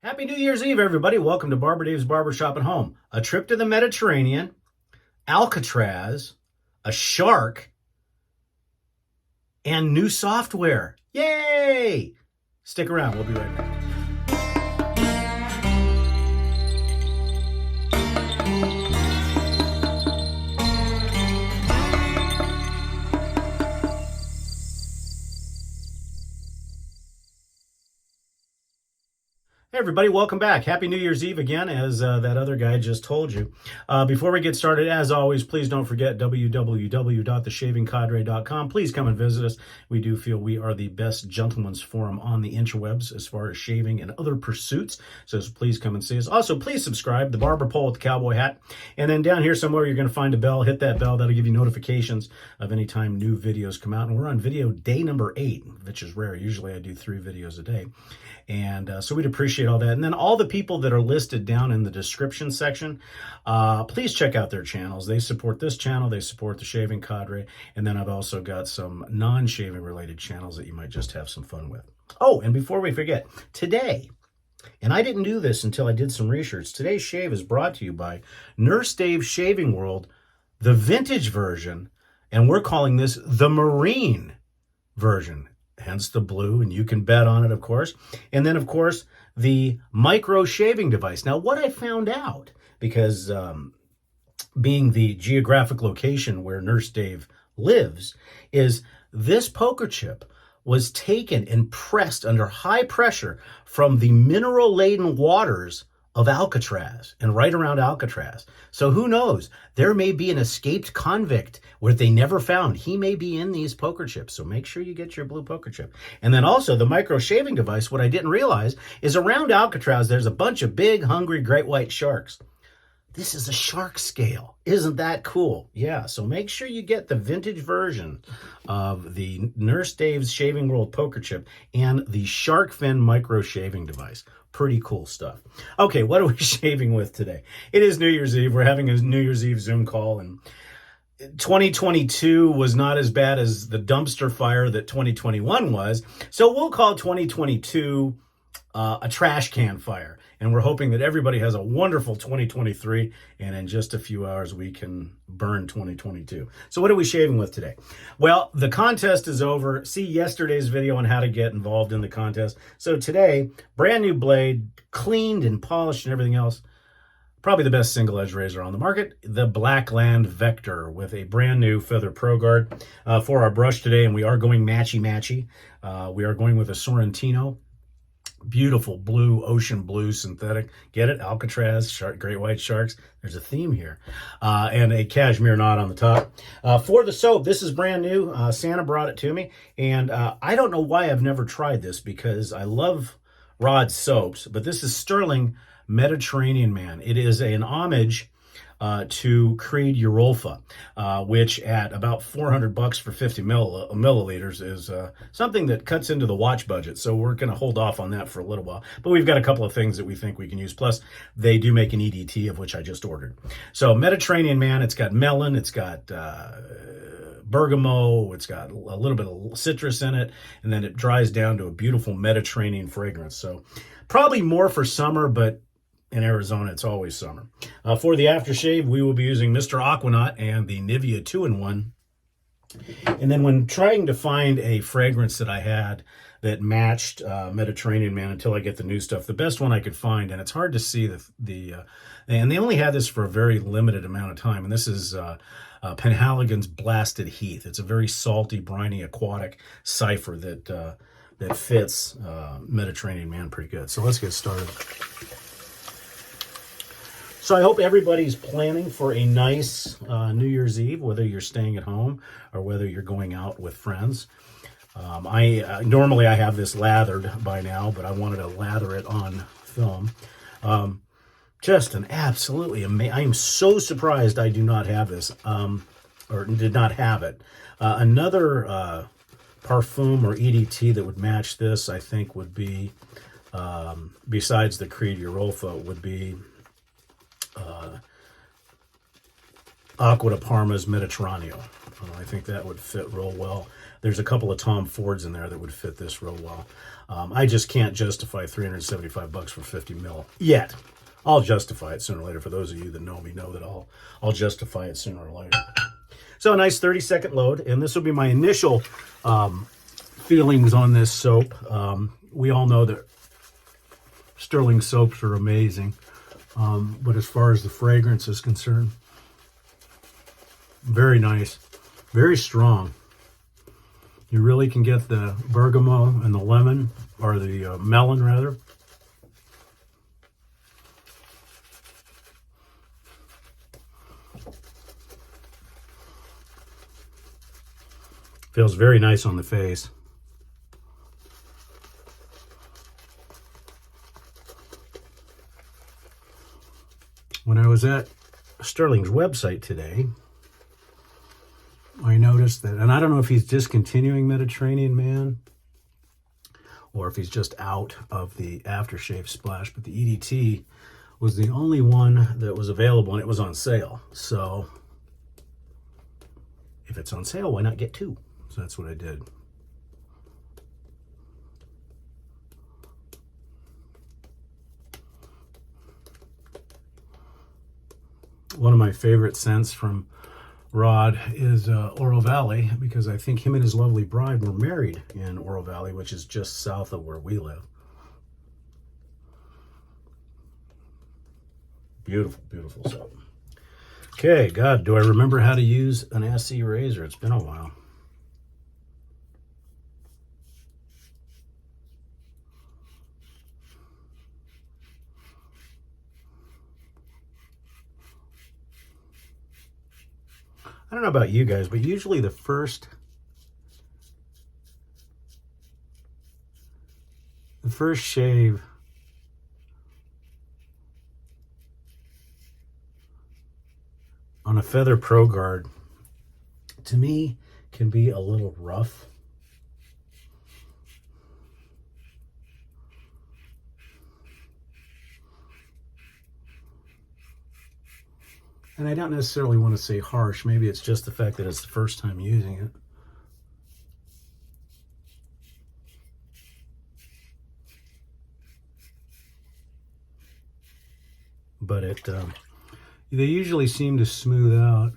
Happy New Year's Eve, everybody. Welcome to Barber Dave's Barbershop at Home. A trip to the Mediterranean, Alcatraz, a shark, and new software. Yay! Stick around. We'll be right back. Hey everybody, welcome back. Happy New Year's Eve again, as that other guy just told you. Before we get started, as always, please don't forget www.theshavingcadre.com. Please come and visit us. We do feel we are the best gentleman's forum on the interwebs as far as shaving and other pursuits. So please come and see us. Also, please subscribe, the barber pole with the cowboy hat. And then down here somewhere, you're going to find a bell. Hit that bell. That'll give you notifications of any time new videos come out. And we're on video day number 8, which is rare. Usually I do 3 videos a day. And so we'd appreciate all that. And then all the people that are listed down in the description section, please check out their channels. They support this channel. They support the Shaving Cadre. And then I've also got some non-shaving related channels that you might just have some fun with. Oh, and before we forget, today, and I didn't do this until I did some research, today's shave is brought to you by Nurse Dave's Shaving World, the vintage version, and we're calling this the Marine version. Hence the blue, and you can bet on it, of course. And then, of course, the micro shaving device. Now, what I found out, because being the geographic location where Nurse Dave lives, is this poker chip was taken and pressed under high pressure from the mineral-laden waters of Alcatraz and right around Alcatraz. So who knows? There may be an escaped convict where they never found. He may be in these poker chips. So make sure you get your blue poker chip. And then also the micro shaving device, what I didn't realize is around Alcatraz, there's a bunch of big, hungry, great white sharks. This is a shark scale. Isn't that cool? Yeah, so make sure you get the vintage version of the Nurse Dave's Shaving World poker chip and the shark fin micro shaving device. Pretty cool stuff. Okay, what are we shaving with today? It is New Year's Eve. We're having a New Year's Eve Zoom call, and 2022 was not as bad as the dumpster fire that 2021 was. So we'll call 2022 a trash can fire. And we're hoping that everybody has a wonderful 2023, and in just a few hours we can burn 2022. So what are we shaving with today? Well, the contest is over. See yesterday's video on how to get involved in the contest. So today, brand new blade, cleaned and polished and everything else. Probably the best single edge razor on the market, the Blackland Vector with a brand new Feather Pro Guard for our brush today. And we are going matchy-matchy. We are going with a Sorrentino. Beautiful blue, ocean blue synthetic. Get it? Alcatraz, shark, great white sharks. There's a theme here. And a cashmere knot on the top. For the soap, this is brand new. Santa brought it to me. And I don't know why I've never tried this because I love Rod soaps. But this is Stirling Mediterranean Man. It is an homage to Creed Urolfa, which at about $400 for 50 milliliters is something that cuts into the watch budget. So we're going to hold off on that for a little while. But we've got a couple of things that we think we can use. Plus, they do make an EDT, of which I just ordered. So Mediterranean Man, it's got melon, it's got bergamot, it's got a little bit of citrus in it, and then it dries down to a beautiful Mediterranean fragrance. So probably more for summer, but in Arizona, it's always summer. For the aftershave, we will be using Mr. Aquanaut and the Nivea 2-in-1. And then when trying to find a fragrance that I had that matched Mediterranean Man until I get the new stuff, the best one I could find, and it's hard to see and they only had this for a very limited amount of time, and this is Penhaligon's Blasted Heath. It's a very salty, briny, aquatic cipher that fits Mediterranean Man pretty good. So let's get started. So I hope everybody's planning for a nice New Year's Eve, whether you're staying at home or whether you're going out with friends. Normally I have this lathered by now, but I wanted to lather it on film. Just an absolutely amazing. I am so surprised I do not have this, or did not have it. Another parfum or EDT that would match this, I think, would be, besides the Creed Urolfa, would be Acqua di Parma's Mediterraneo. I think that would fit real well. There's a couple of Tom Fords in there that would fit this real well. I just can't justify $375 for 50 mil yet. I'll justify it sooner or later. For those of you that know me know that I'll justify it sooner or later. So a nice 30-second load, and this will be my initial feelings on this soap. We all know that Stirling soaps are amazing, but as far as the fragrance is concerned, very nice, very strong. You really can get the bergamot and the lemon, or the melon rather. Feels very nice on the face. When I was at Stirling's website today, I noticed that, and I don't know if he's discontinuing Mediterranean Man or if he's just out of the aftershave splash, but the EDT was the only one that was available and it was on sale. So if it's on sale, why not get two? So that's what I did. One of my favorite scents from Rod is Oro Valley, because I think him and his lovely bride were married in Oro Valley, which is just south of where we live. Beautiful, beautiful soap. Okay, God, do I remember how to use an SE razor? It's been a while. I don't know about you guys, but usually the first shave on a Feather Pro Guard, to me, can be a little rough. And I don't necessarily want to say harsh. Maybe it's just the fact that it's the first time using it. But they usually seem to smooth out.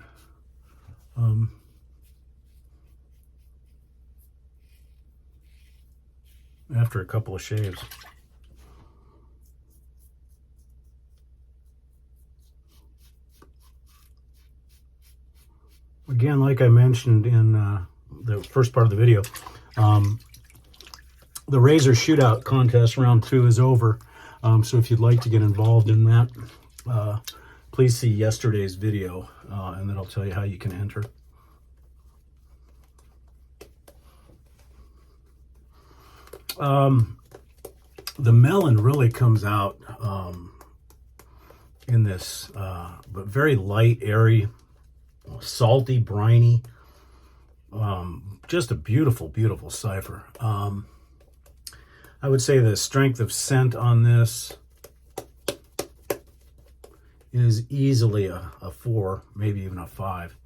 After a couple of shaves. Again, like I mentioned in the first part of the video, the razor shootout contest round 2 is over. So if you'd like to get involved in that, please see yesterday's video, and then I'll tell you how you can enter. The melon really comes out in this, but very light, airy, salty, briny, just a beautiful, beautiful cipher. I would say the strength of scent on this is easily a 4, maybe even a 5.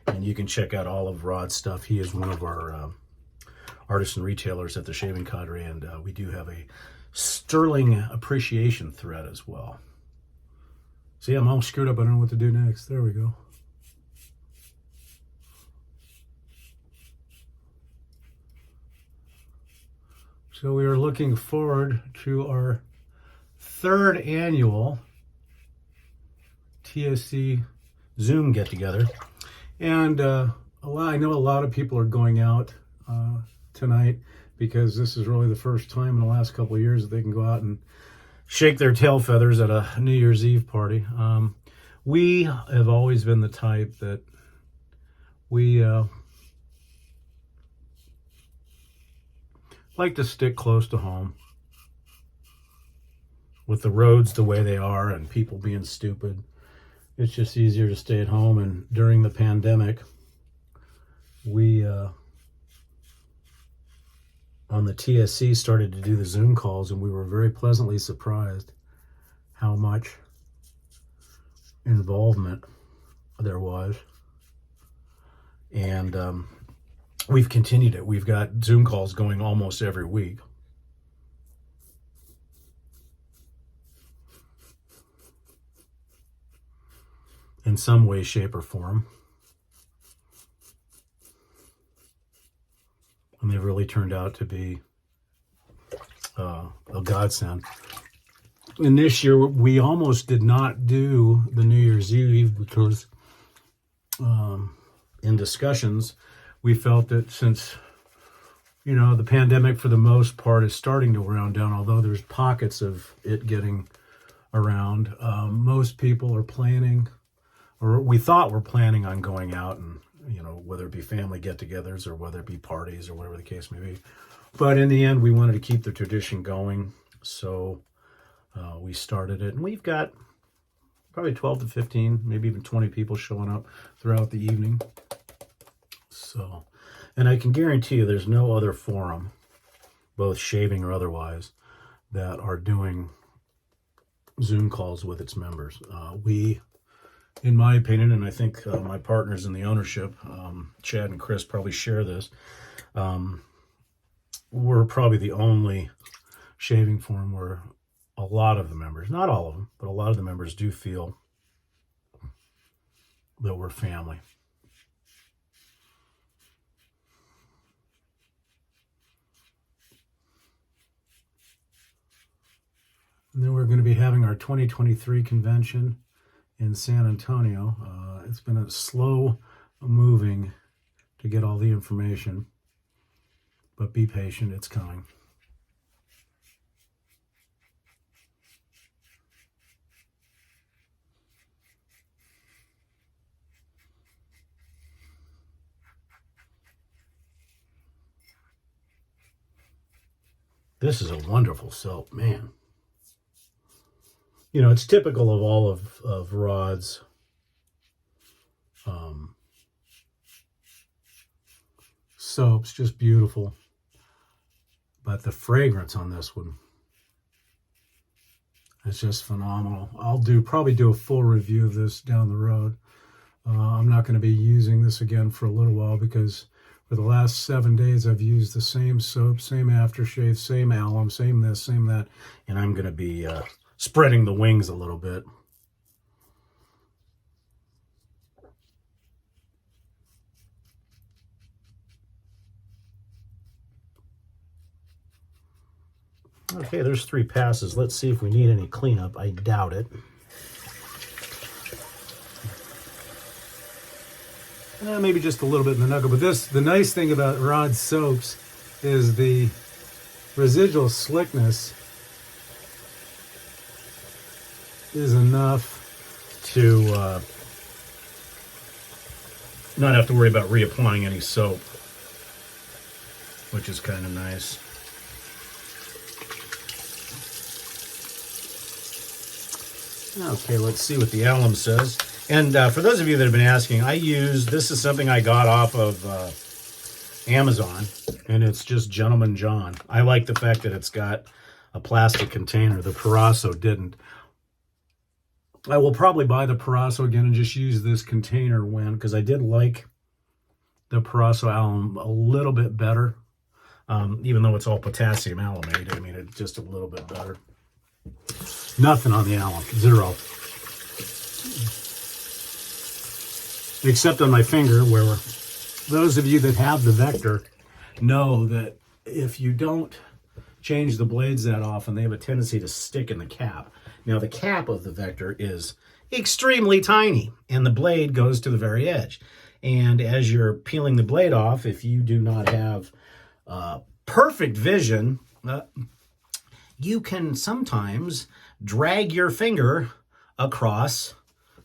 And you can check out all of Rod's stuff. He is one of our artisan retailers at the Shaving Cadre, and we do have a Stirling appreciation thread as well. See, I'm all screwed up. I don't know what to do next. There we go. So we are looking forward to our 3rd annual TSC Zoom get-together. And I know a lot of people are going out tonight, because this is really the first time in the last couple of years that they can go out and shake their tail feathers at a New Year's Eve party. We have always been the type that we like to stick close to home. With the roads the way they are and people being stupid, it's just easier to stay at home. And during the pandemic, we on the TSC started to do the Zoom calls, and we were very pleasantly surprised how much involvement there was. And we've continued it. We've got Zoom calls going almost every week. In some way, shape, or form. And they've really turned out to be a godsend. And this year, we almost did not do the New Year's Eve because in discussions, we felt that since, you know, the pandemic for the most part is starting to round down, although there's pockets of it getting around, most people are planning, or we thought we're planning on going out and, you know, whether it be family get-togethers or whether it be parties or whatever the case may be. But in the end, we wanted to keep the tradition going, so we started it. And we've got probably 12 to 15, maybe even 20 people showing up throughout the evening. So, and I can guarantee you there's no other forum, both shaving or otherwise, that are doing Zoom calls with its members. We, in my opinion, and I think my partners in the ownership, Chad and Chris, probably share this, we're probably the only shaving forum where a lot of the members, not all of them, but a lot of the members do feel that we're family. And then we're going to be having our 2023 convention in San Antonio. It's been a slow moving to get all the information, but be patient, it's coming. This is a wonderful soap, man. You know, it's typical of all of Rod's soaps, just beautiful. But the fragrance on this one is just phenomenal. I'll probably do a full review of this down the road. I'm not going to be using this again for a little while because for the last 7 days I've used the same soap, same aftershave, same alum, same this, same that, and I'm going to be spreading the wings a little bit. Okay, there's 3 passes. Let's see if we need any cleanup. I doubt it. Maybe just a little bit in the knuckle. But the nice thing about Rod's soaps is the residual slickness is enough to not have to worry about reapplying any soap, which is kind of nice. Okay, let's see what the alum says. And for those of you that have been asking, this is something I got off of Amazon, and it's just Gentleman John. I like the fact that it's got a plastic container. The Parasso didn't. I will probably buy the Parasso again and just use this container because I did like the Parasso alum a little bit better, even though it's all potassium aluminate. I mean, it's just a little bit better. Nothing on the alum, 0. Except on my finger, where those of you that have the Vector know that if you don't change the blades that often, they have a tendency to stick in the cap. Now, the cap of the Vector is extremely tiny, and the blade goes to the very edge. And as you're peeling the blade off, if you do not have perfect vision, you can sometimes drag your finger across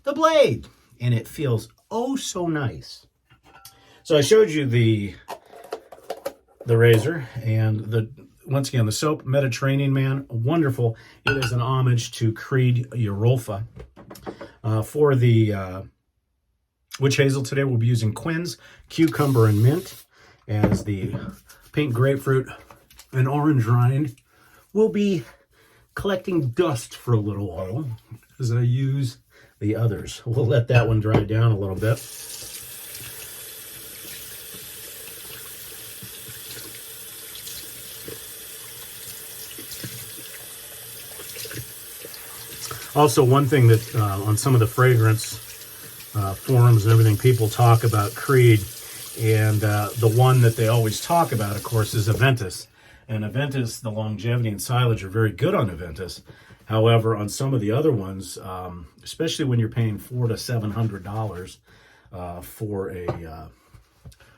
the blade, and it feels oh so nice. So I showed you the razor and once again the soap Mediterranean Man, wonderful. It is an homage to Creed Eurolfa. For the witch hazel today, we'll be using Quinn's cucumber and mint as the pink grapefruit and orange rind. We'll be collecting dust for a little while as I use the others. We'll let that one dry down a little bit. Also, one thing that on some of the fragrance forums and everything, people talk about Creed, and the one that they always talk about, of course, is Aventus. And Aventus, the longevity and silage are very good on Aventus. However, on some of the other ones, especially when you're paying $400 to $700 for a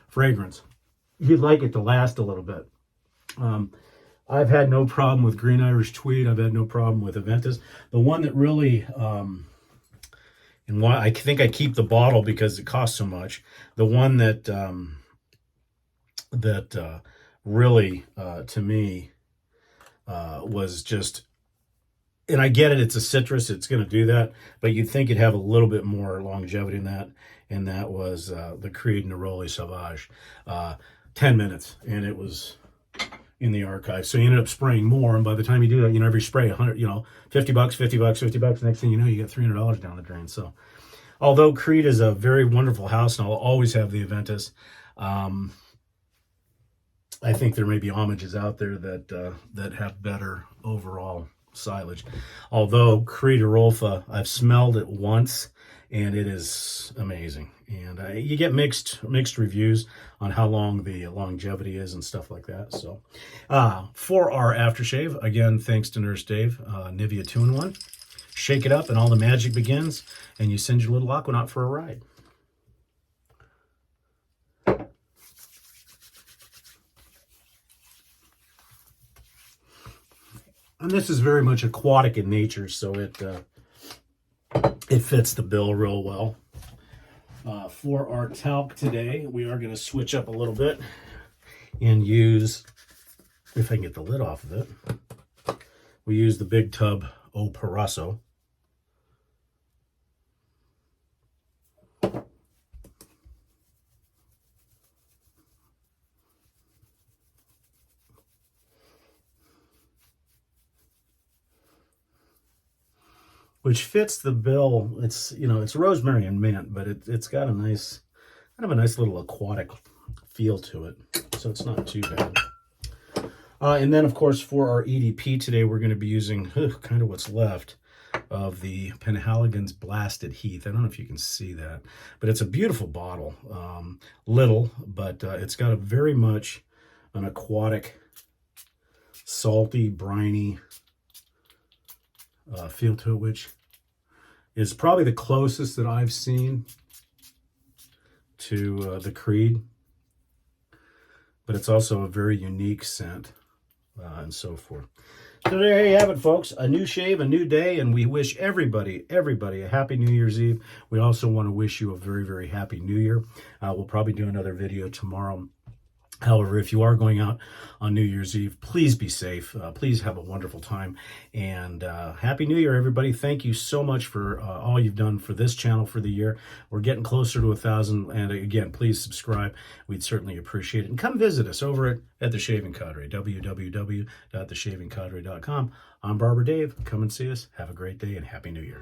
fragrance, you'd like it to last a little bit. I've had no problem with Green Irish Tweed. I've had no problem with Aventus. The one that really, and why I think I keep the bottle because it costs so much. The one that really to me was just, and I get it, it's a citrus, it's going to do that, but you'd think it'd have a little bit more longevity in that, and that was the Creed Neroli Sauvage. 10 minutes, and it was in the archive. So you ended up spraying more, and by the time you do that, you know, every spray, 100, you know, $50, $50. Next thing you know, you get $300 down the drain. So, although Creed is a very wonderful house, and I'll always have the Aventus, I think there may be homages out there that have better overall silage. Although Creed Arolfa, I've smelled it once, and it is amazing. And you get mixed reviews on how long the longevity is and stuff like that. So for our aftershave, again, thanks to Nurse Dave, Nivea 2-in-1. Shake it up and all the magic begins, and you send your little Aquanaut for a ride. And this is very much aquatic in nature, so it fits the bill real well. For our talc today, we are going to switch up a little bit and use, if I can get the lid off of it, we use the Big Tub O Parasso. Which fits the bill. It's, you know, it's rosemary and mint, but it's got a nice, kind of a nice little aquatic feel to it. So it's not too bad. And then, of course, for our EDP today, we're going to be using kind of what's left of the Penhaligon's Blasted Heath. I don't know if you can see that, but it's a beautiful bottle. Little, but it's got a very much an aquatic, salty, briny feel to it, which is probably the closest that I've seen to the Creed, but it's also a very unique scent and so forth. So there you have it, folks. A new shave, a new day, and we wish everybody a happy New Year's Eve. We also want to wish you a very, very happy New Year. We'll probably do another video tomorrow. However, if you are going out on New Year's Eve, please be safe. Please have a wonderful time. And Happy New Year, everybody. Thank you so much for all you've done for this channel for the year. We're getting closer to 1,000. And again, please subscribe. We'd certainly appreciate it. And come visit us over at The Shaving Cadre, www.theshavingcadre.com. I'm Barber Dave. Come and see us. Have a great day and Happy New Year.